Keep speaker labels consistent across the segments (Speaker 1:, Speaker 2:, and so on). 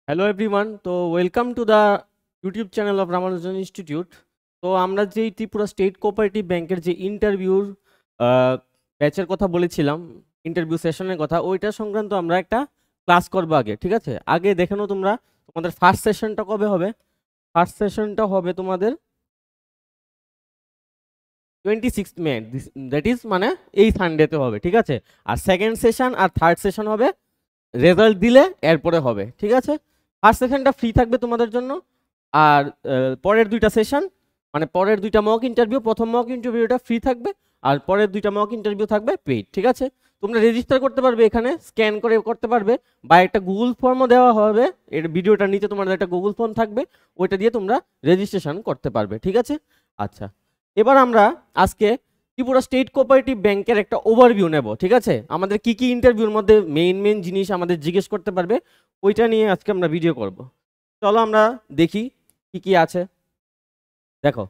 Speaker 1: Hello everyone, তো welcome to the YouTube channel of Ramanujan institute. তো আমরা যেই ত্রিপুরা স্টেট কোঅপারেটিভ ব্যাংকের যে ইন্টারভিউর ব্যাচের কথা বলেছিলাম, ইন্টারভিউ সেশনের কথা, ওইটা সংক্রান্ত আমরা একটা ক্লাস করবো আগে। ঠিক আছে, আগে দেখে নাও তোমরা তোমাদের ফার্স্ট সেশনটা কবে হবে। ফার্স্ট সেশনটা হবে তোমাদের 26 মে, দ্যাট ইজ মানে এই সানডেতে হবে। ঠিক আছে, আর সেকেন্ড সেশন আর থার্ড সেশন হবে রেজাল্ট দিলে এরপরে হবে। ঠিক আছে, ফার্স্ট সেশনটা ফ্রি থাকবে তোমাদের জন্য, আর পরের দুইটা সেশন মানে পরের দুইটা মক ইন্টারভিউ, প্রথম মক ইন্টারভিউটা ফ্রি থাকবে আর পরের দুইটা মক ইন্টারভিউ থাকবে পেইড। ঠিক আছে, তোমরা রেজিস্টার করতে পারবে, এখানে স্ক্যান করে করতে পারবে, বা একটা গুগল ফর্মও দেওয়া হবে। এর ভিডিওটার নিচে তোমাদের একটা গুগল ফর্ম থাকবে, ওইটা দিয়ে তোমরা রেজিস্ট্রেশন করতে পারবে। ঠিক আছে, আচ্ছা, এবার আমরা আজকে ত্রিপুরা স্টেট কোঅপারেটিভ ব্যাংকের একটা ওভারভিউ নেব। ঠিক আছে, আমাদের কি কি ইন্টারভিউর মধ্যে মেইন জিনিস আমাদের জিজ্ঞেস করতে পারবে, ওইটা নিয়ে আজকে আমরা ভিডিও করব। চলো আমরা দেখি কি কি আছে। দেখো,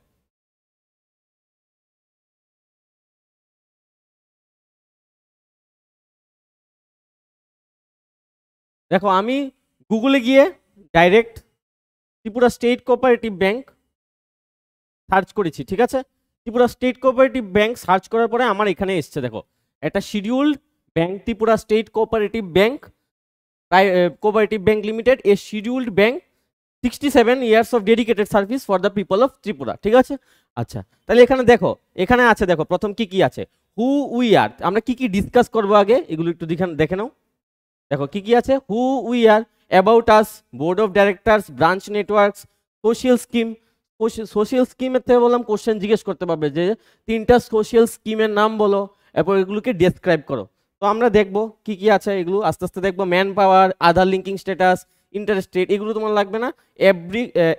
Speaker 1: দেখো আমি গুগলে গিয়ে direct Tripura state cooperative bank search করেছি। ঠিক আছে, Tripura state cooperative bank search করার পরে আমার এখানে এসছে, দেখো একটা scheduled bank, Tripura state cooperative bank cooperative bank limited, A scheduled bank, 67 years of dedicated service for the people of Tripura. ঠিক আছে, আচ্ছা, তাহলে এখানে দেখো, এখানে আছে, দেখো প্রথম কি কি আছে, হু উই আর, আমরা কি কি ডিসকাস করবো আগে এগুলো একটু দেখে নাও। দেখো কি কি আছে, who we are, about us, board of directors, branch networks, social scheme. Social স্কিমের থেকে বললাম কোশ্চেন জিজ্ঞেস করতে পারবে যে তিনটা সোশিয়াল স্কিমের নাম বলো, এরপর এগুলোকে ডেসক্রাইব করো। তো আমরা দেখবো কি কি আছে, এগুলো আস্তে আস্তে দেখবো। ম্যান পাওয়ার, আধার লিঙ্কিং স্ট্যাটাস, ইন্টারেস্ট রেট, এগুলো তোমার লাগবে না।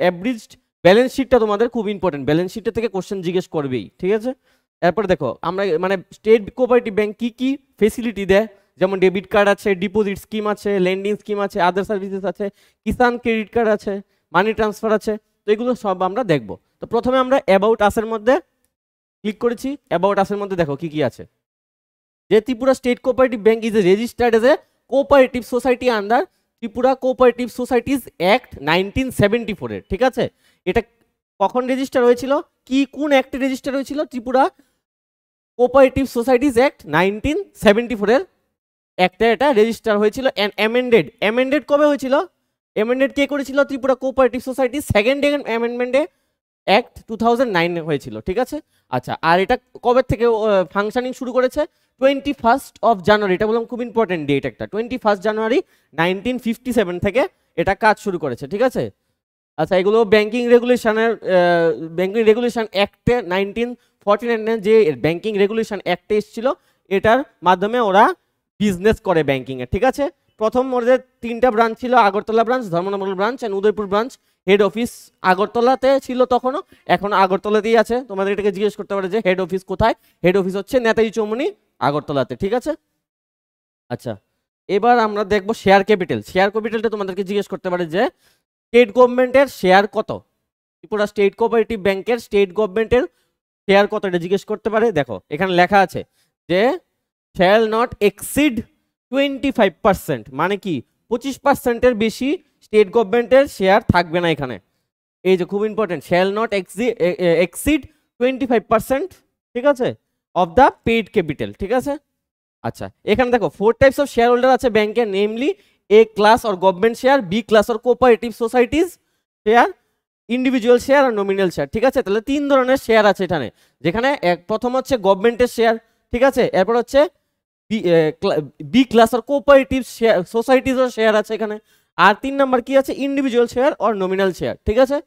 Speaker 1: অ্যাভারেজড ব্যালেন্স শিটটা তোমাদের খুব ইম্পর্টেন্ট, ব্যালেন্স শিটটা থেকে কোশ্চেন জিজ্ঞেস করবেই। ঠিক আছে, এরপর দেখো আমরা মানে স্টেট কোঅপারেটিভ ব্যাংক কি কি ফেসিলিটি দেয়, যেমন ডেবিট কার্ড আছে, ডিপোজিট স্কিম আছে, লেন্ডিং স্কিম আছে, আদার সার্ভিসেস আছে, কিষান ক্রেডিট কার্ড আছে, মানি ট্রান্সফার আছে। তো এগুলো সব আমরা দেখবো। তো প্রথমে আমরা অ্যাবাউট আসের মধ্যে ক্লিক করেছি। অ্যাবাউট আসের মধ্যে দেখো কি কি আছে, যে Tripura state cooperative bank is registered as a cooperative society under Tripura cooperative societies act 1974 এর। ঠিক আছে, এটা কখন রেজিস্টার হয়েছিল, কি কোন অ্যাক্টে রেজিস্টার হয়েছিল, ত্রিপুরা কোঅপারেটিভ সোসাইটিজ অ্যাক্ট 1974 এর একটা এটা রেজিস্টার হয়েছিল। অ্যামেন্ডেড কবে হয়েছিল, অ্যামেন্ডেড কে করেছিল, ত্রিপুরা কোঅপারেটিভ সোসাইটি সেকেন্ড অ্যামেন্ডমেন্টে অ্যাক্ট 2009 হয়েছিল। ঠিক আছে, আচ্ছা, আর এটা কবে থেকে ফাংশনিং শুরু করেছে, 21 জানুয়ারি, এটা বললাম খুব ইম্পর্টেন্ট ডেট একটা, 21 জানুয়ারি 1957 থেকে এটা কাজ শুরু করেছে। ঠিক আছে, আচ্ছা, এগুলো ব্যাংকিং রেগুলেশন অ্যাক্টে 1949 যে ব্যাংকিং রেগুলেশন অ্যাক্টে এসেছিল, এটার মাধ্যমে ওরা বিজনেস করে ব্যাংকিং এর। ঠিক আছে, প্রথম ওদের তিনটা ব্রাঞ্চ ছিল, Agartala branch, Dharmanagar branch and Udaipur branch. Head office আগরতলাতে ছিল তখনও, এখন আগরতলাতেই আছে। তোমাদের এটাকে জিজ্ঞেস করতে পারে যে হেড অফিস কোথায়, হেড অফিস হচ্ছে নেতাজি চৌমুহনী, আগরতলাতে। ঠিক আছে, আচ্ছা, এবার আমরা দেখবো শেয়ার ক্যাপিটাল। শেয়ার ক্যাপিটালটা তোমাদেরকে জিজ্ঞেস করতে পারে যে স্টেট গভর্নমেন্টের শেয়ার কত, ত্রিপুরা স্টেট কোঅপারেটিভ ব্যাংকের স্টেট গভর্নমেন্টের শেয়ার কত, এটা জিজ্ঞেস করতে পারে। দেখো এখানে লেখা আছে যে শ্যাল নট এক্সিড 25%, মানে কি 25%-এর বেশি স্টেট গভর্নমেন্টের শেয়ার থাকবে না এখানে। এই যে খুব ইম্পর্টেন্ট, শ্যাল নট এক্সিড 25%, ঠিক আছে, অফ দ্য পেইড ক্যাপিটাল। ঠিক আছে, আচ্ছা, এখানে দেখো 4 টাইপস অফ শেয়ার হোল্ডার আছে ব্যাংকে, namely A class or government share, B class or cooperative societies share, individual share আর নমিনাল শেয়ার। ঠিক আছে, তাহলে 3 ধরনের শেয়ার আছে এখানে, যেখানে প্রথম হচ্ছে গভর্নমেন্টের শেয়ার। ঠিক আছে, এরপর হচ্ছে বি ক্লাস আর কোঅপারেটিভ সোসাইটিজের শেয়ার আছে এখানে, আর 3 নাম্বার কি আছে, ইন্ডিভিজুয়াল শেয়ার আর নমিনাল শেয়ার। ঠিক আছে,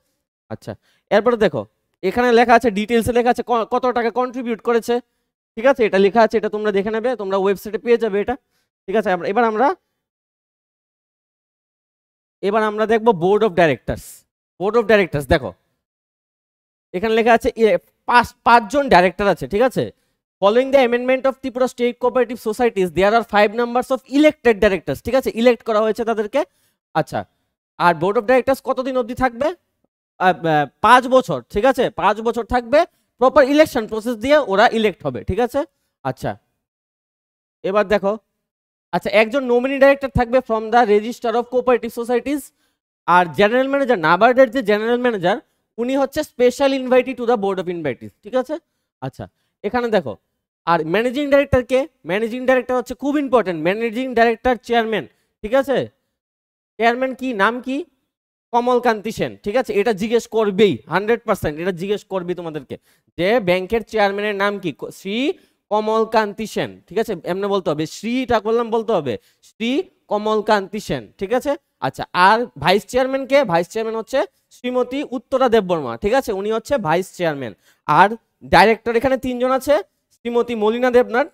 Speaker 1: আচ্ছা, এরপর দেখো এখানে লেখা আছে, ডিটেলসে লেখা আছে কত টাকা কন্ট্রিবিউট করেছে। ঠিক আছে, এটা লেখা আছে, এটা তোমরা দেখে নেবে, তোমরা ওয়েবসাইটে পেয়ে যাবে এটা। ঠিক আছে, এবার আমরা দেখবো board of directors. Board of directors দেখো এখানে লেখা আছে পাঁচজন ডাইরেক্টর আছে। ঠিক আছে, following the amendment of Tripura state cooperative societies there are 5 numbers of elected directors. ঠিক আছে, ইলেক্ট করা হয়েছে তাদেরকে। আচ্ছা, আর বোর্ড অফ ডাইরেক্টরস কতদিন অবধি থাকবে, 5 বছর। ঠিক আছে, 5 বছর থাকবে, প্রপার ইলেকশন প্রসেস দিয়ে ওরা ইলেক্ট হবে। ঠিক আছে, আচ্ছা, এবার দেখো, আচ্ছা, একজন নমিনি ডাইরেক্টর থাকবে from the register of cooperative societies, আর জেনারেল ম্যানেজার, নাবার্ডের যে জেনারেল ম্যানেজার উনি হচ্ছে special invitee to the board of invitees, ঠিক আছে। আচ্ছা এখানে দেখো, আর ম্যানেজিং ডাইরেক্টর কে? ম্যানেজিং ডাইরেক্টর হচ্ছে খুব ইম্পর্টেন্ট, ম্যানেজিং ডাইরেক্টর চেয়ারম্যান, ঠিক আছে। চেয়ারম্যান কি নাম কি? কমলকান্তি সেন, ঠিক আছে। এটা জিজ্ঞেস করবেই 100%, এটা জিজ্ঞেস করবি তোমাদেরকে যে ব্যাংকের চেয়ারম্যানের নাম কি? শ্রী কমলকান্তি সেন, ঠিক আছে। এমনি বলতে হবে, শ্রীটা করলাম বলতে হবে শ্রী কমলকান্তি সেন, ঠিক আছে। আচ্ছা আর ভাইস চেয়ারম্যান কে? ভাইস চেয়ারম্যান হচ্ছে শ্রীমতী উত্তরা দেববর্মা, ঠিক আছে, উনি হচ্ছে ভাইস চেয়ারম্যান। আর ডাইরেক্টর এখানে তিনজন আছে, শ্রীমতী মলিনা দেবনাথ,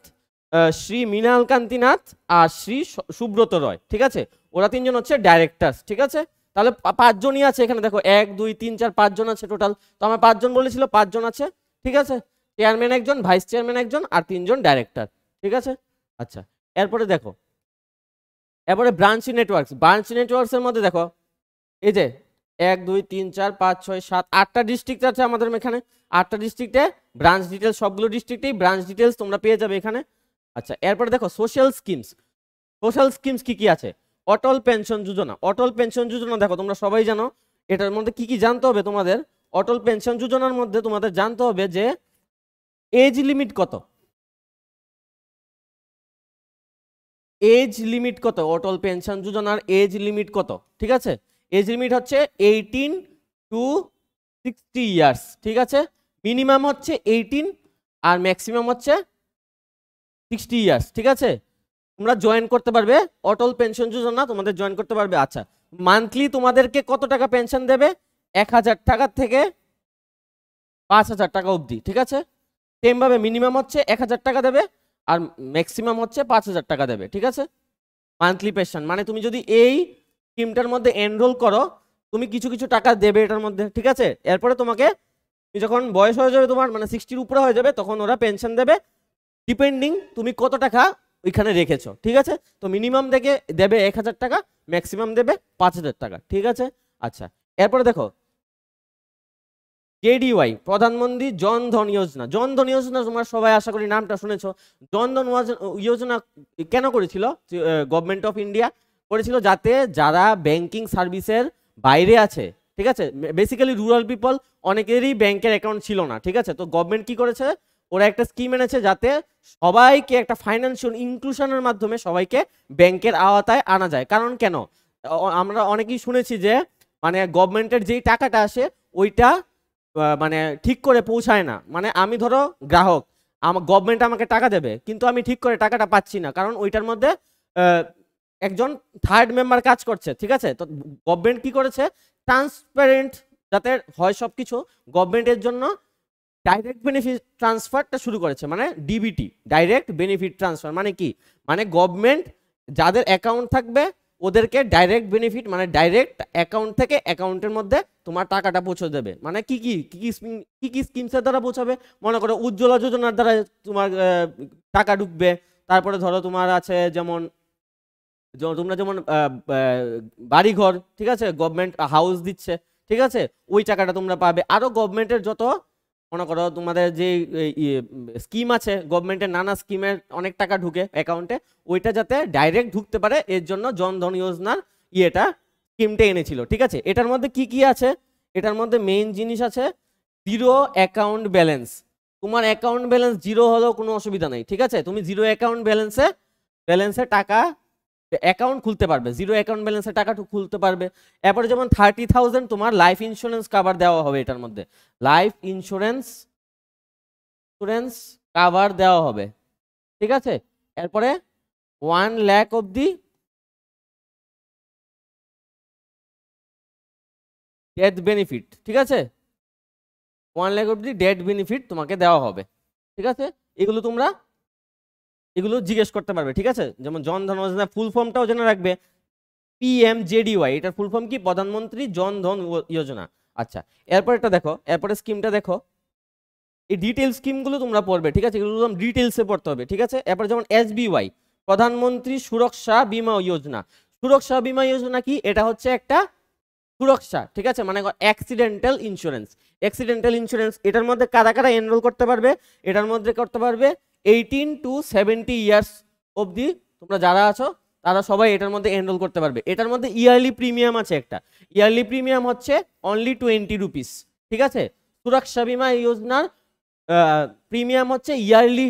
Speaker 1: শ্রী মৃণাল কান্তিনাথ আর শ্রী সুব্রত রয়, ঠিক আছে। ওরা তিনজন হচ্ছে ডাইরেক্টরস, ঠিক আছে। তাহলে পাঁচজনই আছে এখানে, দেখো 1 2 3 4 5জন আছে টোটাল। তো আমার 5জন বলেছিল, 5জন আছে, ঠিক আছে। চেয়ারম্যান একজন, ভাইস চেয়ারম্যান একজন আর 3জন ডাইরেক্টর, ঠিক আছে। আচ্ছা এরপরে দেখো, এরপরে ব্রাঞ্চ নেটওয়ার্কস। ব্রাঞ্চ নেটওয়ার্কস এর মধ্যে দেখো এই যে 1 2 3 4 5 6 7 8টা ডিস্ট্রিক্ট আছে আমাদের এখানে। 8টা ডিস্ট্রিক্টে ব্রাঞ্চ ডিটেলস, সবগুলো ডিস্ট্রিক্টেই ব্রাঞ্চ ডিটেলস তোমরা পেয়ে যাবে এখানে। আচ্ছা এরপরে দেখো সোশ্যাল স্কিমস। সোশ্যাল স্কিমস কি কি আছে? অটল পেনশন যোজনা। অটল পেনশন যোজনা দেখো তোমরা সবাই জানো, এটার মধ্যে কি কি জানতে হবে তোমাদের? অটল পেনশন যোজনার মধ্যে তোমাদের জানতে হবে যে এজ লিমিট কত। এজ লিমিট কত? অটল পেনশন যোজনার এজ লিমিট কত, ঠিক আছে। এজ লিমিট হচ্ছে 18 to 60 ইয়ার্স, ঠিক আছে। মিনিমাম হচ্ছে 18 আর ম্যাক্সিমাম হচ্ছে 60 ইয়ার্স, ঠিক আছে। তোমরা জয়েন করতে পারবে অটল পেনশন যোজনা, তোমাদের জয়েন করতে পারবে। আচ্ছা মান্থলি তোমাদেরকে কত টাকা পেনশন দেবে? 1000 টাকা থেকে 5000 টাকা অবধি, ঠিক আছে। সেমভাবে মিনিমাম হচ্ছে 1000 টাকা দেবে আর ম্যাক্সিমাম হচ্ছে 5000 টাকা দেবে, ঠিক আছে। মান্থলি পেনশন মানে তুমি যদি এই স্কিমটার মধ্যে এনরোল করো তুমি কিছু কিছু টাকা দেবে এটার মধ্যে, ঠিক আছে। এরপরে তোমাকে যখন বয়স হয়ে যাবে তোমার, মানে 60-র উপরে হয়ে যাবে, তখন ওরা পেনশন দেবে ডিপেন্ডিং তুমি কত টাকা ওইখানে রেখেছো, ঠিক আছে। তো মিনিমাম থেকে দেবে 1000 টাকা, ম্যাক্সিমাম দেবে 5000 টাকা, ঠিক আছে। আচ্ছা এরপরে দেখো জেডিওয়াই, প্রধানমন্ত্রী জন ধন যোজনা। জন ধন যোজনা তোমরা সবাই আশা করি নামটা শুনেছো। জন ধন যোজনা কেন করেছিল গভর্নমেন্ট অফ ইন্ডিয়া? করেছিল যাতে যারা ব্যাংকিং সার্ভিসের বাইরে আছে, ঠিক আছে, বেসিক্যালি রুরাল পিপল, অনেকেরই ব্যাংকের অ্যাকাউন্ট ছিল না, ঠিক আছে। তো গভর্নমেন্ট কি করেছে, ওরা একটা স্কিম এনেছে যাতে সবাইকে একটা ফাইন্যান্সিয়াল ইনক্লুশনের মাধ্যমে সবাইকে ব্যাংকের আওতায় আনা যায়। কারণ কেন, আমরা অনেকেই শুনেছি যে মানে গভর্নমেন্টের যেই টাকাটা আসে ওইটা মানে ঠিক করে পৌঁছায় না। মানে আমি ধরো গ্রাহক, আমার গভর্নমেন্ট আমাকে টাকা দেবে কিন্তু আমি ঠিক করে টাকাটা পাচ্ছি না, কারণ ওইটার মধ্যে একজন থার্ড মেম্বার কাজ করছে, ঠিক আছে। তো গভর্নমেন্ট কি করেছে, ট্রান্সপারেন্ট যাতে হয় সব কিছু, গভর্নমেন্টের জন্য ডাইরেক্ট বেনিফিট ট্রান্সফারটা শুরু করেছে। মানে ডিবিটি, ডাইরেক্ট বেনিফিট ট্রান্সফার মানে কি, মানে গভর্নমেন্ট যাদের অ্যাকাউন্ট থাকবে ওদেরকে ডাইরেক্ট বেনিফিট মানে ডাইরেক্ট অ্যাকাউন্ট থেকে অ্যাকাউন্টের মধ্যে তোমার টাকাটা পৌঁছে দেবে। মানে কি কি কি কি স্কিমসের দ্বারা পৌঁছাবে? মনে করো উজ্জ্বলা যোজনার দ্বারা তোমার টাকা ঢুকবে। তারপরে ধরো তোমার আছে যেমন তোমরা যেমন বাড়িঘর, ঠিক আছে, গভর্নমেন্ট হাউস দিচ্ছে, ঠিক আছে, ওই টাকাটা তোমরা পাবে। আরো গভর্নমেন্টের যত মনে করো তোমাদের যে স্কিম আছে, গভর্নমেন্টের নানা স্কিমের অনেক টাকা ঢুকে অ্যাকাউন্টে, ওইটা যাতে ডাইরেক্ট ঢুকতে পারে এর জন্য জনধন যোজনার ইয়েটা স্কিমটা এনেছিল, ঠিক আছে। এটার মধ্যে কি কি আছে? এটার মধ্যে মেইন জিনিস আছে জিরো অ্যাকাউন্ট ব্যালেন্স। তোমার অ্যাকাউন্ট ব্যালেন্স জিরো হলেও কোনো অসুবিধা নেই, ঠিক আছে। তুমি জিরো অ্যাকাউন্ট ব্যালেন্সে টাকা অ্যাকাউন্ট খুলতে পারবে, জিরো অ্যাকাউন্ট ব্যালেন্সে টাকা খুলতে পারবে। এরপরে যেমন 30,000 তোমার লাইফ ইন্স্যুরেন্স কাভার দেওয়া হবে, এটার মধ্যে লাইফ ইন্স্যুরেন্স কাভার দেওয়া হবে, ঠিক আছে। এরপরে 1 লাখ অবধি ডেথ বেনিফিট, ঠিক আছে, 1 লাখ অবধি ডেথ বেনিফিট তোমাকে দেওয়া হবে, ঠিক আছে। এগুলো তোমরা এগুলো জিজ্ঞেস করতে পারবে, ঠিক আছে। যেমন জন ধন যোজনা ফুল ফর্মটাও জেনে রাখবে, পিএমজেডিওয়াই, এটার ফুল ফর্ম কি, প্রধানমন্ত্রী জন ধন যোজনা। আচ্ছা এরপর এটা দেখো, এরপরে স্কিমটা দেখো, এই ডিটেল স্কিমগুলো তোমরা পড়বে, ঠিক আছে, এগুলো ডিটেলসে পড়তে হবে, ঠিক আছে। এরপর যেমন এসবিওয়াই, প্রধানমন্ত্রী সুরক্ষা বীমা যোজনা। সুরক্ষা বীমা যোজনা কি, এটা হচ্ছে একটা সুরক্ষা, ঠিক আছে, মানে অ্যাক্সিডেন্টাল ইন্স্যুরেন্স। অ্যাক্সিডেন্টাল ইন্স্যুরেন্স এটার মধ্যে কারা কারা এনরোল করতে পারবে? এটার মধ্যে করতে পারবে 18 to 70 ইয়ার্স অবধি তোমরা যারা আছো তারা সবাই এটার মধ্যে এনরোল করতে পারবে। এটার মধ্যে ইয়ারলি প্রিমিয়াম আছে একটা, ইয়ারলি প্রিমিয়াম হচ্ছে অনলি 20 রুপিস, ঠিক আছে। সুরক্ষা বিমা যোজনার প্রিমিয়াম হচ্ছে ইয়ারলি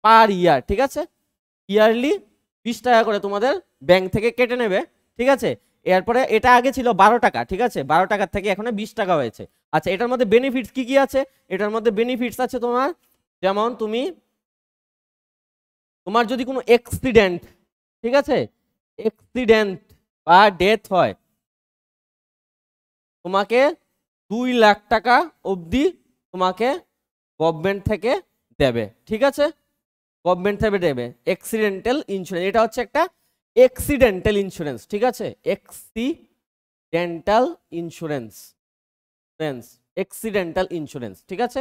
Speaker 1: পার ইয়ার, ঠিক আছে, ইয়ারলি 20 টাকা করে তোমাদের ব্যাংক থেকে কেটে নেবে, ঠিক আছে। এরপরে এটা আগে ছিল 12 টাকা, ঠিক আছে, 12 টাকার থেকে এখন 20 টাকা হয়েছে। আচ্ছা, এটার মধ্যে বেনিফিটস কি কি আছে? এটার মধ্যে বেনিফিটস আছে তোমার, যেমন তোমার যদি কোনো অ্যাক্সিডেন্ট, ঠিক আছে, অ্যাক্সিডেন্ট বা ডেথ হয়, তোমাকে 2 লাখ টাকা অবধি তোমাকে গভর্নমেন্ট থেকে দেবে, ঠিক আছে, গভর্নমেন্ট থেকে দেবে অ্যাক্সিডেন্টাল ইন্স্যুরেন্স। এটা হচ্ছে একটা অ্যাক্সিডেন্টাল ইন্স্যুরেন্স, ঠিক আছে, অ্যাক্সিডেন্টাল ইন্স্যুরেন্স, অ্যাক্সিডেন্টাল ইন্স্যুরেন্স, ঠিক আছে।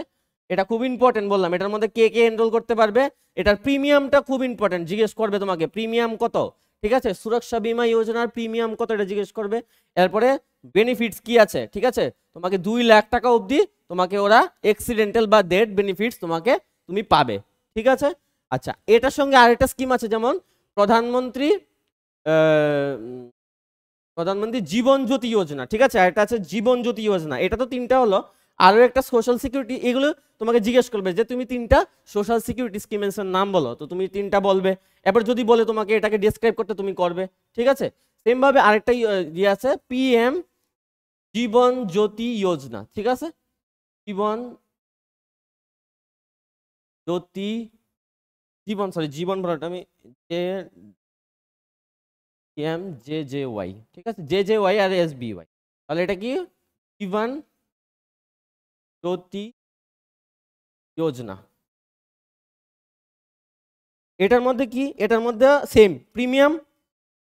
Speaker 1: এটা খুব ইম্পর্টেন্ট বললাম। এটার মধ্যে কে কে এনরোল করতে পারবে? এটার প্রিমিয়ামটা খুব ইম্পর্টেন্ট, জিজ্ঞেস করবে তোমাকে প্রিমিয়াম কত, ঠিক আছে, সুরক্ষা বীমা যোজনার প্রিমিয়াম কত এটা জিজ্ঞেস করবে। এরপরে বেনিফিটস কি আছে, ঠিক আছে, তোমাকে 2 লাখ টাকা অবধি তোমাকে ওরা অ্যাক্সিডেন্টাল বা ডেথ বেনিফিটস তুমি পাবে, ঠিক আছে। আচ্ছা, এটার সঙ্গে আরেকটা স্কিম আছে, যেমন প্রধানমন্ত্রী জীবন জ্যোতি যোজনা, ঠিক আছে, আরেকটা আছে জীবন জ্যোতি যোজনা। এটা তো তিনটা হলো, আরো একটা সোশ্যাল সিকিউরিটি। এগুলো তোমাকে জিজ্ঞেস করবে যে তুমি তিনটা সোশ্যাল সিকিউরিটি স্কিমের নাম বলো, তো তুমি তিনটা বলবে। এবার যদি বলে তোমাকে এটাকে ডেসক্রাইব করতে, তুমি করবে, ঠিক আছে। সেম ভাবে আরেকটা ইয়ে আছে, পিএম জীবন জ্যোতি যোজনা, ঠিক আছে, জীবন জ্যোতি জীবন বলাটা আমি JJY, ঠিক আছে, JJY আর SBY, তাহলে এটা কি জীবন জ্যোতি যোজনা। এটার মধ্যে কি, এটার মধ্যে সেম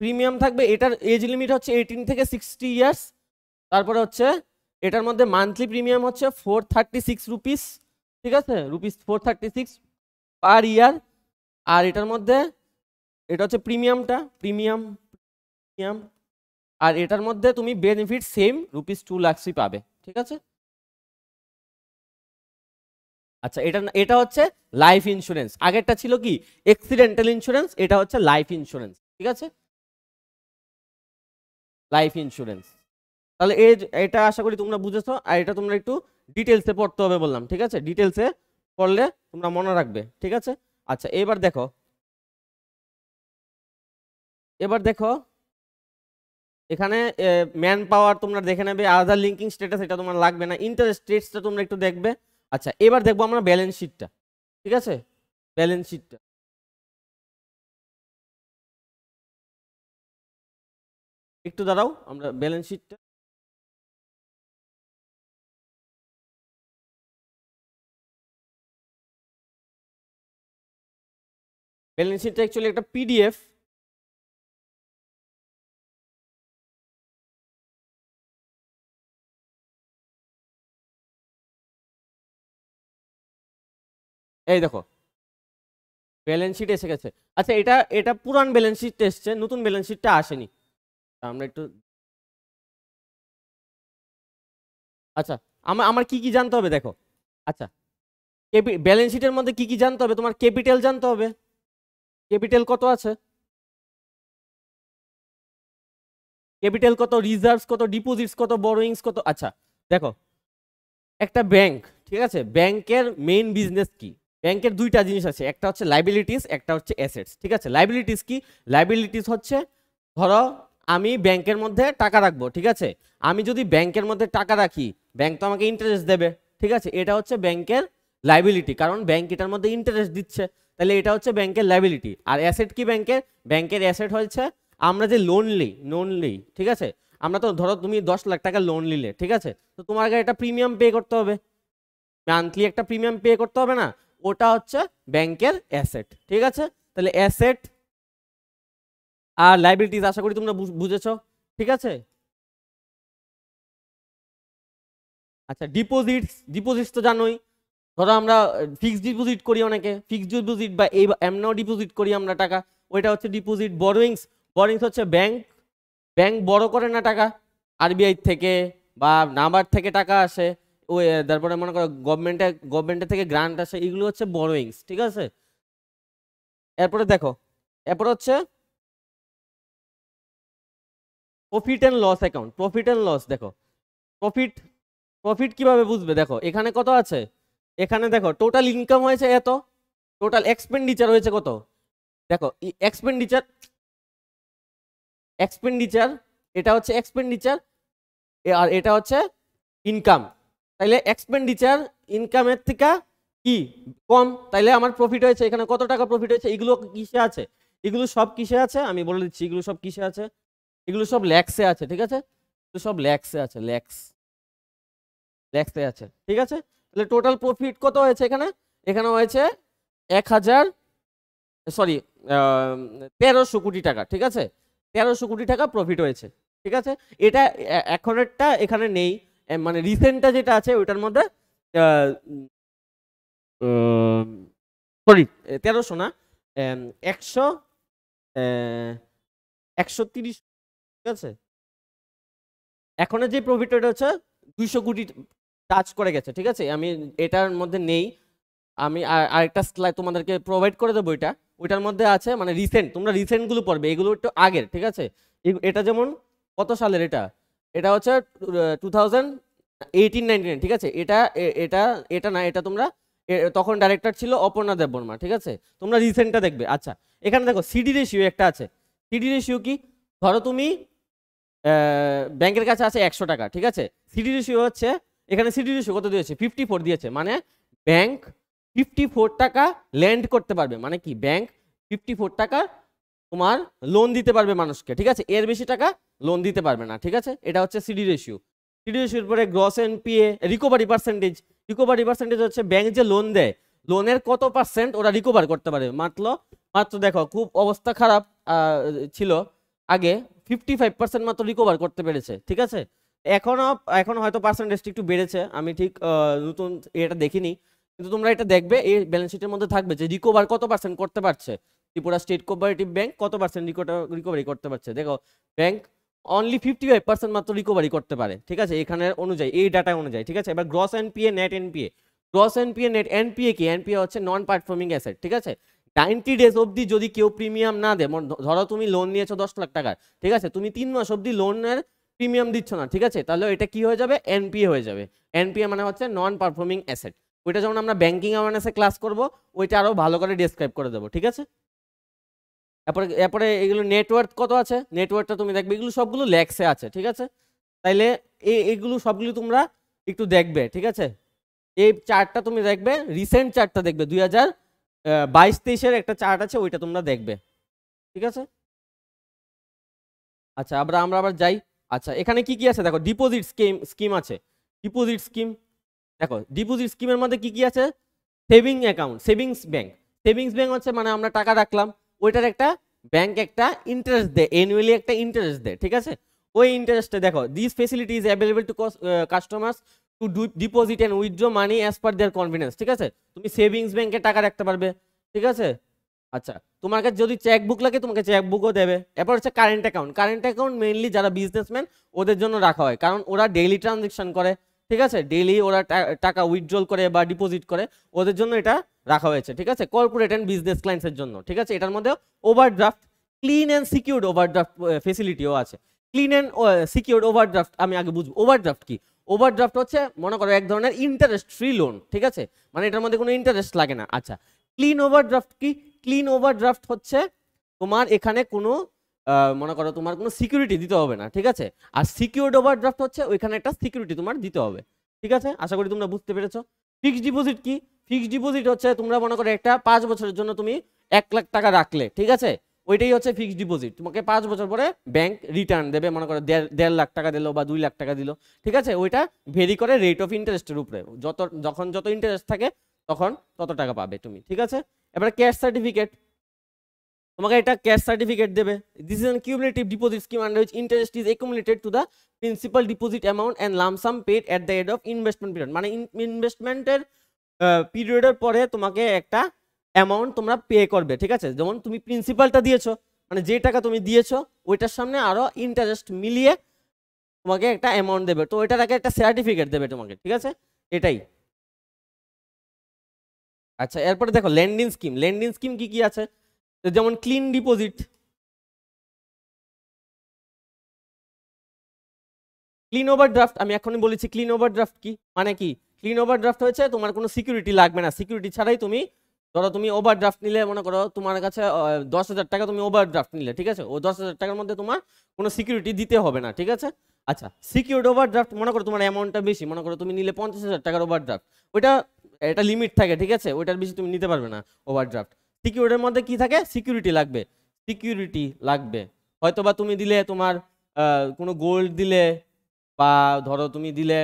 Speaker 1: প্রিমিয়াম থাকবে। এটার এজ লিমিট হচ্ছে 18 থেকে 60 ইয়ার্স। তারপরে হচ্ছে এটার মধ্যে মান্থলি প্রিমিয়াম হচ্ছে 436 রুপিস, ঠিক আছে, রুপিস 436 পার ইয়ার। আর এটার মধ্যে এটা হচ্ছে প্রিমিয়াম, আর এটার মধ্যে তুমি বেনিফিট সেম রুপিস 2 লাখই পাবে, ঠিক আছে। আচ্ছা, এটা হচ্ছে লাইফ ইন্স্যুরেন্স। আগেরটা ছিল কি অ্যাক্সিডেন্টাল ইন্স্যুরেন্স, এটা হচ্ছে লাইফ ইন্স্যুরেন্স, ঠিক আছে, লাইফ ইন্স্যুরেন্স। তাহলে এটা আশা করি তোমরা বুঝেছো। আর এটা তোমরা একটু ডিটেলসে পড়তে হবে বললাম, ঠিক আছে, ডিটেলসে পড়লে তোমরা মনে রাখবে, ঠিক আছে। আচ্ছা, এবার দেখো এখানে ম্যান পাওয়ার তোমরা দেখে নেবে, আধার লিঙ্কিং স্ট্যাটাস এটা তোমার লাগবে না, ইন্টারেস্ট রেটসটা তোমরা একটু দেখবে। আচ্ছা, এবার দেখবো আমরা ব্যালেন্স শিটটা, ঠিক আছে, ব্যালেন্স শিটটা। একটু দাঁড়াও, আমরা ব্যালেন্স শিটটা অ্যাকচুয়ালি একটা পিডিএফ। এই দেখো ব্যালেন্স শিট এসে গেছে। আচ্ছা, এটা এটা পুরান ব্যালেন্স শিট এসছে, নতুন ব্যালেন্স শিটটা আসেনি। আমরা একটু, আচ্ছা, আমার কি কি জানতে হবে দেখো। আচ্ছা, ব্যালেন্স শিটের মধ্যে কি কি জানতে হবে? তোমার ক্যাপিটাল জানতে হবে, ক্যাপিটাল কত আছে, ক্যাপিটাল কত, রিজার্ভস কত, ডিপোজিটস কত, বরোয়িংস কত। আচ্ছা দেখো, একটা ব্যাংক, ঠিক আছে, ব্যাংকের মেইন বিজনেস কি? ব্যাংকের দুইটা জিনিস আছে, একটা হচ্ছে লাইবিলিটিস, একটা হচ্ছে অ্যাসেটস, ঠিক আছে। লাইবিলিটিস কি? লাইবিলিটিস হচ্ছে, ধরো আমি ব্যাংকের মধ্যে টাকা রাখবো, ঠিক আছে, আমি যদি ব্যাংকের মধ্যে টাকা রাখি, ব্যাংক তো আমাকে ইন্টারেস্ট দেবে, ঠিক আছে, এটা হচ্ছে ব্যাংকের লাইবিলিটি, কারণ ব্যাংক এটার মধ্যে ইন্টারেস্ট দিচ্ছে, তাহলে এটা হচ্ছে ব্যাংকের লাইবিলিটি। আর অ্যাসেট কি ব্যাংকের? ব্যাংকের অ্যাসেট হচ্ছে আমরা যে লোন নিই, ঠিক আছে, আমরা তো ধরো তুমি 10 লাখ টাকা লোন নিলে, ঠিক আছে, তো তোমাকে একটা প্রিমিয়াম পে করতে হবে, মান্থলি একটা প্রিমিয়াম পে করতে হবে না, ওটা হচ্ছে ব্যাংকের অ্যাসেট, ঠিক আছে। তাহলে অ্যাসেট আর লাইবিলিটিস আশা করি তোমরা বুঝেছো, ঠিক আছে। আচ্ছা, ডিপোজিটস তো জানোই, ধরো আমরা ফিক্সড ডিপোজিট করি, অনেকে ফিক্সড ডিপোজিট বা এমনও ডিপোজিট করি আমরা টাকা, ওইটা হচ্ছে ডিপোজিট। বরোয়িংস হচ্ছে ব্যাংক বড় করে না টাকা, আরবিআই থেকে বা নাবার্ড থেকে টাকা আসে, ওই তারপরে মনে করো গভর্নমেন্টের থেকে গ্রান্ট আসে, এগুলো হচ্ছে বরোয়িংস, ঠিক আছে। এরপরে দেখো, এরপর হচ্ছে profit and loss account, profit and loss দেখো, প্রফিট প্রফিট কিভাবে বুঝবে দেখো, এখানে কত আছে, এখানে দেখো টোটাল ইনকাম হয়েছে এত, টোটাল এক্সপেন্ডিচার হয়েছে কত, দেখো এক্সপেন্ডিচার, এক্সপেন্ডিচার এটা হচ্ছে এক্সপেন্ডিচার, আর এটা হচ্ছে ইনকাম, তাইলে এক্সপেন্ডিচার ইনকামের থেকে কি কম, তাইলে আমার প্রফিট হয়েছে, এখানে কত টাকা প্রফিট হয়েছে, এগুলো কিসে আছে, এগুলো সব কিসে আছে আমি বলে দিচ্ছি, এগুলো সব কিসে আছে, এগুলো সব ল্যাক্সে আছে, ঠিক আছে, এগুলো সব ল্যাক্সে আছে, ল্যাক্সে আছে, ঠিক আছে, তাহলে টোটাল প্রফিট কত হয়েছে এখানে, এখানে হয়েছে 1000, সরি 1300 কোটি টাকা, ঠিক আছে, 1300 কোটি টাকা প্রফিট হয়েছে, ঠিক আছে, এটা এখনেরটা এখানে নেই, মানে রিসেন্টটা যেটা আছে ওইটার মধ্যে সরি 1300 না, 100 130, ঠিক আছে, এখনের যে প্রফিট ওটা হচ্ছে 200 কোটি টাচ করে গেছে, ঠিক আছে, আমি এটার মধ্যে নেই, আমি আরেকটা স্লাইড তোমাদেরকে প্রোভাইড করে দেবো, ওইটার মধ্যে আছে, মানে রিসেন্ট, তোমরা রিসেন্টগুলো পড়বে, এগুলো একটু আগের, ঠিক আছে, এটা যেমন কত সালের, এটা হচ্ছে 2018-19, ঠিক আছে, এটা এটা এটা না, এটা তোমরা তখন ডাইরেক্টর ছিল অপর্ণা দেববর্মা, ঠিক আছে, তোমরা রিসেন্টটা দেখবে। আচ্ছা এখানে দেখো সিডি রেশিও একটা আছে, সিডি রেশিও কি, ধরো তুমি ব্যাংকের কাছে আছে 100 টাকা, ঠিক আছে, সিডি রেশিও হচ্ছে, এখানে সিডি রেশিও কত দিয়েছে 54 দিয়েছে, মানে ব্যাংক 54 টাকা ল্যান্ড করতে পারবে, মানে কি ব্যাংক 54 টাকা তোমার লোন দিতে পারবে মানুষকে, ঠিক আছে, এর বেশি টাকা লোন দিতে পারবে না, ঠিক আছে, এটা হচ্ছে সিডি রেশিও। সিডি রেশিওর পরে gross NPA, recovery percentage, recovery percentage হচ্ছে ব্যাংক যে লোন দেয়, লোনের কত পার্সেন্ট ওরা রিকভার করতে পারে, মাত্র দেখো খুব অবস্থা খারাপ ছিল আগে, 55% মাত্র রিকভার করতে পেরেছে, ঠিক আছে, এখনো হয়তো পার্সেন্টেজটা একটু বেড়েছে, আমি ঠিক নতুন এটা দেখিনি, কিন্তু তোমরা এটা দেখবে এই ব্যালেন্স শিটের মধ্যে থাকবে যে রিকভার কত পার্সেন্ট করতে পারছে, ত্রিপুরা স্টেট কোঅপারেটিভ ব্যাংক কত পার্সেন্ট রিকভারি করতে পারছে, দেখো ব্যাংক অনলি 55% মাত্র রিকভারি করতে পারে, ঠিক আছে, এখানের অনুযায়ী, এই ডাটা অনুযায়ী, ঠিক আছে। এবার gross NPA, net NPA, gross NPA, net NPA কি, এনপিএ হচ্ছে নন পারফর্মিং অ্যাসেট, ঠিক আছে, 90 ডেজ অবধি যদি কেউ প্রিমিয়াম না দেয়, ধরো তুমি লোন নিয়েছো 10 লাখ টাকার, ঠিক আছে, তুমি 3 মাস অবধি লোনের প্রিমিয়াম দিচ্ছ না, ঠিক আছে, তাহলে এটা কি হয়ে যাবে, এনপিএ হয়ে যাবে, এনপিএ মানে হচ্ছে নন পারফর্মিং অ্যাসেট, ওইটা যেমন আমরা ব্যাংকিং অ্যাওয়ারনেসে ক্লাস করব, ওইটা আরো ভালো করে ডেসক্রাইব করে দেবো, ঠিক আছে। এরপরে এগুলো নেটওয়ার্ক কত আছে, নেটওয়ার্কটা তুমি দেখবে, এগুলো সবগুলো ল্যাক্সে আছে, ঠিক আছে, তাইলে এইগুলো সবগুলো তোমরা একটু দেখবে, ঠিক আছে, এই চার্টটা তুমি দেখবে, রিসেন্ট চার্টটা দেখবে, 2022-23-এর একটা চার্ট আছে, ওইটা তোমরা দেখবে, ঠিক আছে। আচ্ছা আমরা আবার যাই, আচ্ছা এখানে কি কি আছে দেখো, ডিপোজিট স্কিম আছে, ডিপোজিট স্কিম দেখো, ডিপোজিট স্কিমের মধ্যে কি কি আছে, saving account, savings bank, savings bank হচ্ছে মানে আমরা টাকা রাখলাম, ওইটার একটা ব্যাংক একটা ইন্টারেস্ট দেয়, অ্যানুয়ালি একটা ইন্টারেস্ট দেয়, ঠিক আছে, ওই ইন্টারেস্টে দেখো, this facility is available to customers to deposit and withdraw money as per their convenience, ঠিক আছে, তুমি সেভিংস ব্যাংকে টাকা রাখতে পারবে, ঠিক আছে। আচ্ছা তোমার কাছে যদি চেকবুক লাগে তোমাকে চেকবুকও দেবে। এরপর হচ্ছে current account, current account mainly যারা বিজনেসম্যান ওদের জন্য রাখা হয়, কারণ ওরা ডেইলি ট্রানজেকশন করে, ঠিক আছে, ডেইলি ওরা টাকা উইথড্রল করে বা ডিপোজিট করে, ওদের জন্য এটা রাখা হয়েছে, ঠিক আছে, কর্পোরেট অ্যান্ড বিজনেস ক্লায়েন্টসের জন্য, ঠিক আছে, এটার মধ্যে overdraft, clean and secured overdraft ফেসিলিটিও আছে, ক্লিন অ্যান্ড সিকিউরড ওভারড্রাফট, আমি আগে বুঝবো ওভারড্রাফট কি, ওভারড্রাফট হচ্ছে মনে করো এক ধরনের ইন্টারেস্ট ফ্রি লোন, ঠিক আছে, মানে এটার মধ্যে কোনো ইন্টারেস্ট লাগে না। আচ্ছা ক্লিন ওভারড্রাফট কি, ক্লিন ওভারড্রাফট হচ্ছে তোমার এখানে কোনো মনে করো তোমার কোনো সিকিউরিটি দিতে হবে না, ঠিক আছে, আর সিকিউরড ওভারড্রাফট হচ্ছে ওইখানে একটা সিকিউরিটি তোমার দিতে হবে, ঠিক আছে, আশা করি তোমরা বুঝতে পেরেছো। ফিক্সড ডিপোজিট কি, ফিক্সড ডিপোজিট হচ্ছে তোমরা মনে করো একটা 5 বছরের জন্য তুমি 1 লাখ টাকা রাখলে, ঠিক আছে, ওইটাই হচ্ছে ফিক্সড ডিপোজিট, তোমাকে 5 বছর পরে ব্যাংক রিটার্ন দেবে, মনে করো 1.5 লাখ টাকা দিলো বা 2 লাখ টাকা দিল, ঠিক আছে, ওইটা ভেরি করে রেট অফ ইন্টারেস্টের উপরে, যখন যত ইন্টারেস্ট থাকে তখন তত টাকা পাবে তুমি, ঠিক আছে। এবার ক্যাশ সার্টিফিকেট, তোমাকে এটা ক্যাশ সার্টিফিকেট দেবে, this is an cumulative deposit scheme under which interest is accumulated to the principal deposit amount and lump sum paid at the end of investment period, মানে ইনভেস্টমেন্টের পিরিয়ডের পরে তোমাকে একটা অ্যামাউন্ট তোমরা পে করবে, ঠিক আছে, যেমন তুমি প্রিন্সিপালটা দিয়েছো, মানে যে টাকা তুমি দিয়েছো ওইটার সামনে আরো ইন্টারেস্ট মিলিয়ে তোমাকে একটা অ্যামাউন্ট দেবে, তো ওইটার আগে একটা সার্টিফিকেট দেবে তোমাকে, ঠিক আছে, এটাই। আচ্ছা এরপরে দেখো লেন্ডিং স্কিম, লেন্ডিং স্কিম কি কি আছে, যেমন ক্লিন ডিপোজিট, ক্লিন ওভারড্রাফট আমি এখনই বলেছি ক্লিন ওভারড্রাফট কি মানে কি ক্লিন ওভারড্রাফট হচ্ছে তোমার কোনো সিকিউরিটি লাগবে না, সিকিউরিটি ছাড়াই তুমি ধরো তুমি ওভারড্রাফট নিলে, মনে করো তোমার কাছে 10,000 টাকা তুমি ওভারড্রাফট নিলে, ঠিক আছে, ও 10,000 টাকার মধ্যে তোমার কোনো সিকিউরিটি দিতে হবে না, ঠিক আছে। আচ্ছা সিকিউরড ওভারড্রাফট, মনে করো তোমার অ্যামাউন্টটা বেশি, মনে করো তুমি নিলে 50,000 টাকার ওভারড্রাফট, ওইটা এটা লিমিট থাকে, ঠিক আছে, ওইটার বেশি তুমি নিতে পারবে না ওভারড্রাফট। সিকিউরডের মধ্যে কি থাকে, সিকিউরিটি লাগবে, সিকিউরিটি লাগবে, হয়তো বা তুমি দিলে তোমার কোনো গোল্ড দিলে, বা ধরো তুমি দিলে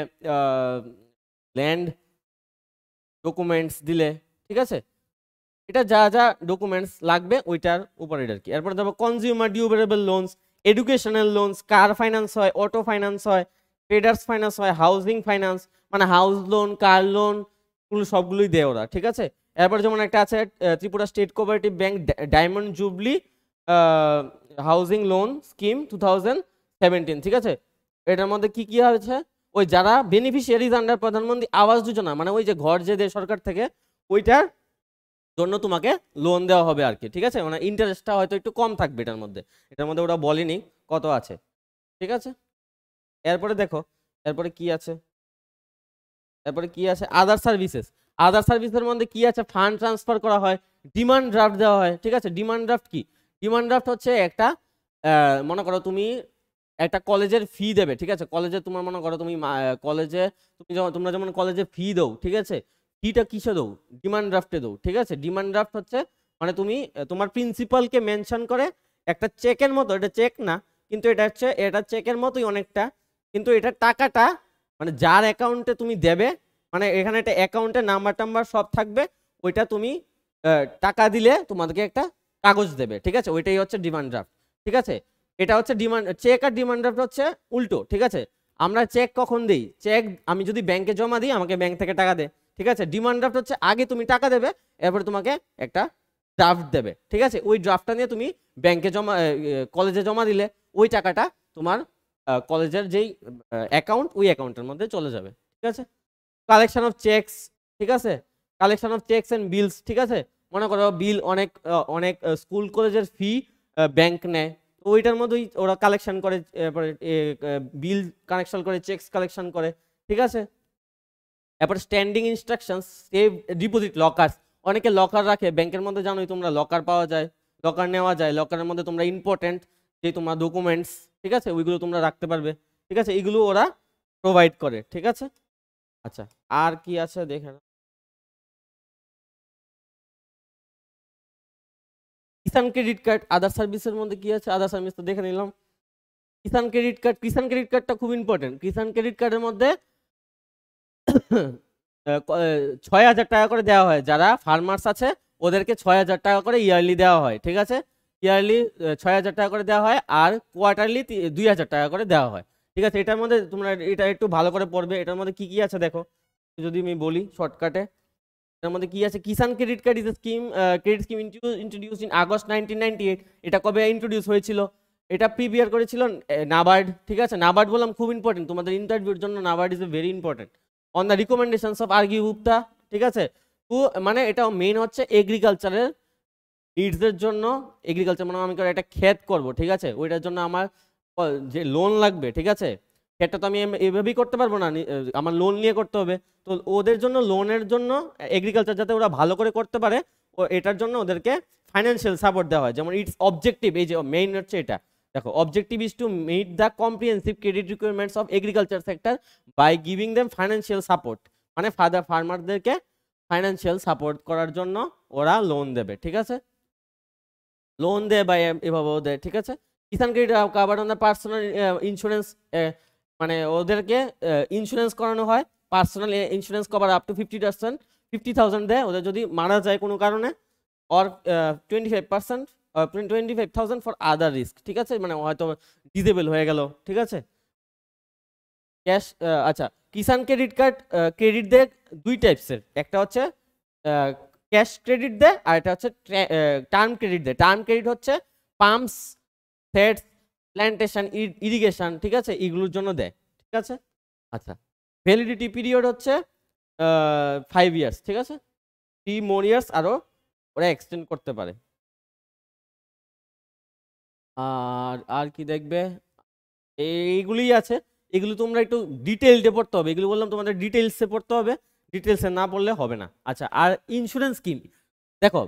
Speaker 1: ল্যান্ড ডকুমেন্টস দিলে, ঠিক আছে, এটা যা যা ডকুমেন্টস লাগবে ওইটার উপরে আর কি। এরপরে দেখো consumer durable loans, educational loans, car finance হয়, অটো ফাইন্যান্স হয়, ট্রেডার্স ফাইন্যান্স হয়, হাউজিং ফাইন্যান্স, মানে হাউস লোন, কার লোন, সবগুলোই দেয় ওরা, ঠিক আছে। এরপর যেমন একটা আছে Tripura state cooperative bank diamond jubilee housing loan scheme 2017, ঠিক আছে। এটার মধ্যে কি কি আছে, ওই যারা বেনিফিশিয়ারিজ আন্ডার প্রধানমন্ত্রী আবাস যোজনা, মানে ওই যে ঘর যে দেয় সরকার থেকে, ওইটার জন্য তোমাকে লোন দেওয়া হবে আর কি, ঠিক আছে, মানে ইন্টারেস্টটা হয়তো একটু কম থাকবে এটার মধ্যে ওরা বলেনি কত আছে, ঠিক আছে। এরপরে দেখো এরপরে কি আছে, আদার সার্ভিসেস, আদার সার্ভিসের মধ্যে কি আছে, ফান্ড ট্রান্সফার করা হয়, ডিমান্ড ড্রাফট দেওয়া হয়, ঠিক আছে। ডিমান্ড ড্রাফট কি, ডিমান্ড ড্রাফট হচ্ছে একটা মনে করো তুমি একটা কলেজের ফি দেবে, ঠিক আছে, কলেজে তোমার মনে করো তুমি কলেজে তোমরা যেমন কলেজে ফি দাও, ঠিক আছে, ফিটা কিসে দাও, ডিমান্ড ড্রাফটে দাও, ঠিক আছে। ডিমান্ড ড্রাফট হচ্ছে মানে তুমি তোমার প্রিন্সিপালকে মেনশন করে একটা চেকের মতো, এটা চেক না কিন্তু এটা হচ্ছে এটা চেকের মতোই অনেকটা, কিন্তু এটা টাকাটা মানে যার অ্যাকাউন্টে তুমি দেবে, মানে এখানে একটা অ্যাকাউন্টের নাম্বার টাম্বার সব থাকবে, ওইটা তুমি টাকা দিলে তোমাদেরকে একটা কাগজ দেবে, ঠিক আছে, ওইটাই হচ্ছে ডিমান্ড ড্রাফট, ঠিক আছে। এটা হচ্ছে ডিমান্ড চেক আর ডিমান্ড ড্রাফট হচ্ছে উল্টো, ঠিক আছে। আমরা চেক কখন দিই, চেক আমি যদি ব্যাংকে জমা দিই আমাকে ব্যাংক থেকে টাকা দেয়, ঠিক আছে। ডিমান্ড ড্রাফট হচ্ছে আগে তুমি টাকা দেবে, এরপরে তোমাকে একটা ড্রাফট দেবে, ঠিক আছে, ওই ড্রাফটটা নিয়ে তুমি ব্যাংকে কলেজে জমা দিলে ওই টাকাটা তোমার কলেজের যেই অ্যাকাউন্ট ওই অ্যাকাউন্টের মধ্যে চলে যাবে, ঠিক আছে। কালেকশন অফ চেকস, ঠিক আছে, কালেকশন অফ চেকস এন্ড বিলস, ঠিক আছে, মনে করো বিল অনেক অনেক স্কুল কলেজের ফি ব্যাংক নেয়, তো ওইটার মধ্যেই ওরা কালেকশন করে, বিল কালেকশন করে, চেকস কালেকশন করে, ঠিক আছে। এরপর স্ট্যান্ডিং ইনস্ট্রাকশনস, সেভ ডিপোজিট লকারস, অনেকে লকার রাখে ব্যাংকের মধ্যে, জানোই তোমরা লকার পাওয়া যায়, লকার নেওয়া যায়, লকারের মধ্যে তোমরা ইম্পর্টেন্ট যে তোমার ডকুমেন্টস, ঠিক আছে, ওইগুলো তোমরা রাখতে পারবে, ঠিক আছে, এগুলো ওরা প্রোভাইড করে, ঠিক আছে। আচ্ছা আর কি আছে দেখে না, কিষান ক্রেডিট কার্ড, আদার সার্ভিসের মধ্যে কি আছে, আদার সার্ভিস তো দেখে নিলাম। কিষান ক্রেডিট কার্ড, কিষান ক্রেডিট কার্ডটা খুব ইম্পর্টেন্ট, কিষান ক্রেডিট কার্ডের মধ্যে 6,000 টাকা করে দেওয়া হয়, যারা ফার্মার্স আছে ওদেরকে 6,000 টাকা করে ইয়ারলি দেওয়া হয়, ঠিক আছে, ইয়ারলি 6,000 টাকা করে দেওয়া হয়, আর কোয়ার্টারলি 2,000 টাকা করে দেওয়া হয়, ঠিক আছে। এটার মধ্যে তোমরা এটা একটু ভালো করে পড়বে, এটার মধ্যে কি কি আছে দেখো, যদি আমি বলি শর্টকাটে, এটার মধ্যে কি আছে, Kisan credit card is scheme, credit scheme introduce in August 1998, এটা কবে ইন্ট্রোডিউস হয়েছিল, এটা প্রিপেয়ার করেছিল নাবার্ড, ঠিক আছে। নাবার্ড বললাম খুব ইম্পর্টেন্ট তোমাদের ইন্টারভিউর জন্য, NABARD is a very important, on the recommendations of R G Gupta, ঠিক আছে। তো মানে এটা মেইন হচ্ছে এগ্রিকালচারের নিডসের জন্য, এগ্রিকালচার মানে আমি একটা ক্ষেত করব, ঠিক আছে, ওইটার জন্য আমার যে লোন লাগবে, ঠিক আছে, ক্ষেতটা তো আমি এভাবেই করতে পারবো না, আমার লোন নিয়ে করতে হবে, তো ওদের জন্য লোনের জন্য এগ্রিকালচার যাতে ওরা ভালো করে করতে পারে, ও এটার জন্য ওদেরকে ফাইন্যান্সিয়াল সাপোর্ট দেওয়া হয়, যেমন ইটস অবজেক্টিভ, এই যে মেইন হচ্ছে এটা দেখো, objective is to meet the comprehensive credit requirements of agriculture sector by giving them financial support, মানে ফার্মারদেরকে ফাইন্যান্সিয়াল সাপোর্ট করার জন্য ওরা লোন দেবে, ঠিক আছে, লোন দেয় বা এভাবেও দেয়, ঠিক আছে। Kisan credit cover on the personal insurance, মানে ওদেরকে ইন্স্যুরেন্স করানো হয়, personal insurance cover up to 50,000 দেয় ওদের যদি মারা যায় কোনো কারণে, অর 25% 25,000 ফর আদার রিস্ক, ঠিক আছে, মানে হয়তো ডিসেবল হয়ে গেল, ঠিক আছে। ক্যাশ, আচ্ছা কিষান ক্রেডিট কার্ড ক্রেডিট দেয় দুই টাইপসের, একটা হচ্ছে ক্যাশ ক্রেডিট দেয়, আর এটা হচ্ছে টার্ম ক্রেডিট দেয়। টার্ম ক্রেডিট হচ্ছে পাম্পস, সেটস, প্ল্যান্টেশন, ইরিগেশন, ঠিক আছে, এগুলোর জন্য দেয়, ঠিক আছে। আচ্ছা ভ্যালিডিটি পিরিয়ড হচ্ছে 5 ইয়ার্স, ঠিক আছে, 3 more years আরও ওরা এক্সটেন্ড করতে পারে। আর আর কি দেখবে, এইগুলিই আছে, এগুলো তোমরা একটু ডিটেইলডে পড়তে হবে, এগুলো বললাম তোমাদের ডিটেইলসে পড়তে হবে, ডিটেইলসে না পড়লে হবে না। আচ্ছা, আর ইন্স্যুরেন্স স্কিম, দেখো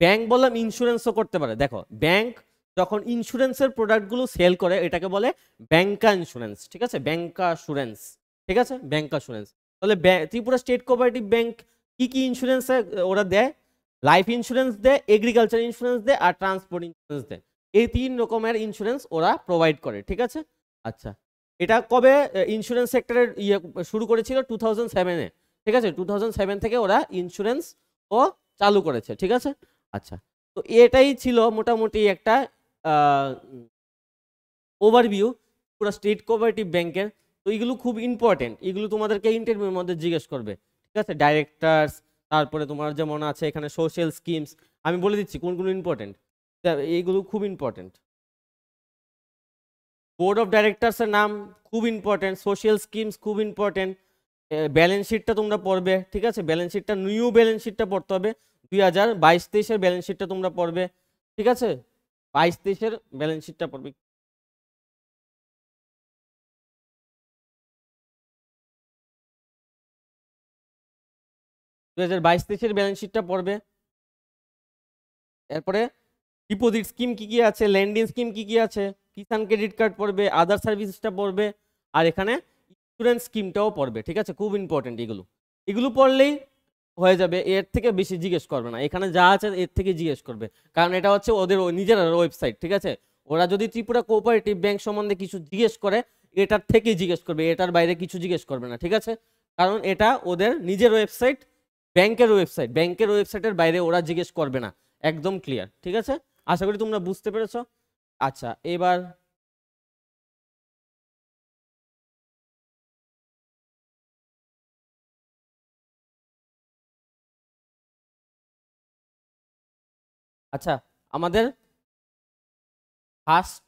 Speaker 1: ব্যাংক বললাম ইন্স্যুরেন্সও করতে পারে। দেখো ব্যাংক যখন ইন্স্যুরেন্সের প্রোডাক্টগুলো সেল করে এটাকে বলে ব্যাংকা ইন্স্যুরেন্স, ঠিক আছে, ব্যাংকা অ্যাসুরেন্স, ঠিক আছে, ব্যাংকা অ্যাসুরেন্স। তাহলে ত্রিপুরা স্টেট কোঅপারেটিভ ব্যাংক কি কি ইন্স্যুরেন্স ওরা দেয়? লাইফ ইন্স্যুরেন্স দেয়, এগ্রিকালচার ইন্স্যুরেন্স দেয়, আর ট্রান্সপোর্ট ইন্স্যুরেন্স দেয়। এই 3 রকমের ইন্স্যুরেন্স ওরা প্রোভাইড করে, ঠিক আছে। আচ্ছা, এটা কবে ইন্স্যুরেন্স সেক্টরের শুরু করেছিল? 2007-এ, ঠিক আছে, 2007 থেকে ওরা ইন্স্যুরেন্স ও চালু করেছে, ঠিক আছে। আচ্ছা, তো এটাই ছিল মোটামুটি একটা ওভারভিউ পুরো স্টেট কোঅপারেটিভ ব্যাংকের। তো এগুলো খুব ইম্পর্টেন্ট, এগুলো তোমাদেরকে ইন্টারভিউর মধ্যে জিজ্ঞেস করবে, ঠিক আছে। ডাইরেক্টরস, তারপরে তোমার যেমন আছে এখানে সোশ্যাল স্কিমস, আমি বলে দিচ্ছি কোনগুলো ইম্পর্টেন্ট, এইগুলো খুব ইম্পর্টেন্ট। বোর্ড অফ ডাইরেক্টরসের নাম খুব ইম্পর্টেন্ট, সোশ্যাল স্কিমস খুব ইম্পর্টেন্ট, ব্যালেন্স শিটটা তোমরা পড়বে, ঠিক আছে, ব্যালেন্স শিটটা নিউ ব্যালেন্স শিটটা পড়তে হবে, 2022-23-এর ব্যালেন্স শিটটা তোমরা পড়বে, ঠিক আছে, 22-23-এর ব্যালেন্স শিটটা পড়বে। দু 2022-23-এর ব্যালেন্স শিটটা পড়বে। এরপরে ডিপোজিট স্কিম কি কি আছে, লেন্ডিং স্কিম কি কি আছে, কিষান ক্রেডিট কার্ড পড়বে, আদার সার্ভিসটা পড়বে, আর এখানে ইন্স্যুরেন্স স্কিমটাও পড়বে, ঠিক আছে, খুব ইম্পর্টেন্ট। এগুলো এগুলো পড়লেই হয়ে যাবে, এর থেকে বেশি জিজ্ঞেস করবে না, এখানে যা আছে এর থেকে জিজ্ঞেস করবে, কারণ এটা হচ্ছে ওদের নিজের ওয়েবসাইট, ঠিক আছে। ওরা যদি ত্রিপুরা কোঅপারেটিভ ব্যাংক সম্বন্ধে কিছু জিজ্ঞেস করে এটার থেকেই জিজ্ঞেস করবে, এটার বাইরে কিছু জিজ্ঞেস করবে না, ঠিক আছে, কারণ এটা ওদের নিজের ওয়েবসাইট, ব্যাংকের ওয়েবসাইট, ব্যাংকের ওয়েবসাইটের বাইরে ওরা জিজ্ঞেস করবে না, একদম ক্লিয়ার, ঠিক আছে। আশা করি তোমরা বুঝতে পেরেছো। আচ্ছা, এবার আচ্ছা, আমাদের ফার্স্ট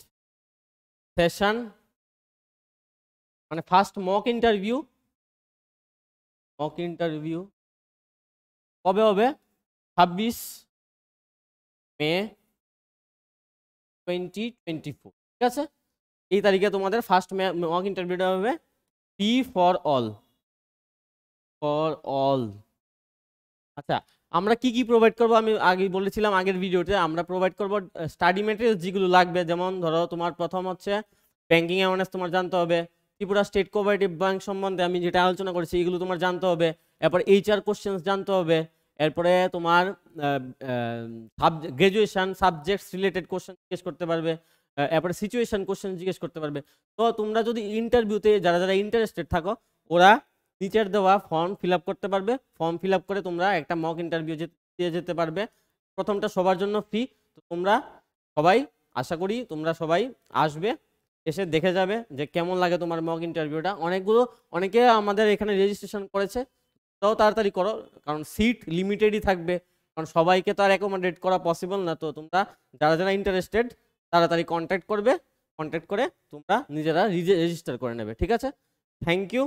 Speaker 1: সেশন মানে ফার্স্ট মক ইন্টারভিউ কবে হবে? 26 মে 2024, ঠিক আছে, এই তারিখে তোমাদের ফার্স্ট মক ইন্টারভিউটা হবে। ফি ফর অল, আচ্ছা, আমরা কি কি প্রোভাইড করবো আমি আগে বলেছিলাম আগের ভিডিওতে, আমরা প্রোভাইড করবো স্টাডি মেটেরিয়ালস যেগুলো লাগবে, যেমন ধরো তোমার প্রথম হচ্ছে ব্যাংকিং অ্যাওয়ারনেস তোমার জানতে হবে, ত্রিপুরা স্টেট কোঅপারেটিভ ব্যাংক সম্বন্ধে আমি যেটা আলোচনা করেছি এগুলো তোমার জানতে হবে, এরপর HR কোশ্চেন্স জানতে হবে, এরপরে তোমার গ্রাজুয়েশন সাবজেক্টস রিলেটেড কোশ্চেন জিজ্ঞেস করতে পারবে, এরপরে সিচুয়েশন কোশ্চেন জিজ্ঞেস করতে পারবে। তো তোমরা যদি ইন্টারভিউতে যারা যারা ইন্টারেস্টেড থাকো ওরা নিচের দেওয়া ফর্ম ফিল আপ করতে পারবে, ফর্ম ফিল আপ করে তোমরা একটা মক ইন্টারভিউ দিয়ে যেতে পারবে। প্রথমটা সবার জন্য ফ্রি, তো তোমরা সবাই, আশা করি তোমরা সবাই আসবে, এসে দেখে যাবে যে কেমন লাগে তোমার মক ইন্টারভিউটা। অনেকে আমাদের এখানে রেজিস্ট্রেশন করেছে, তাও তাড়াতাড়ি করো, কারণ সিট লিমিটেডই থাকবে, কারণ সবাইকে তো আর অ্যাকোমোডেট করা পসিবল না। তো তোমরা যারা যারা ইন্টারেস্টেড তাড়াতাড়ি কন্ট্যাক্ট করে তোমরা নিজেরা রেজিস্টার করে নেবে, ঠিক আছে। Thank you.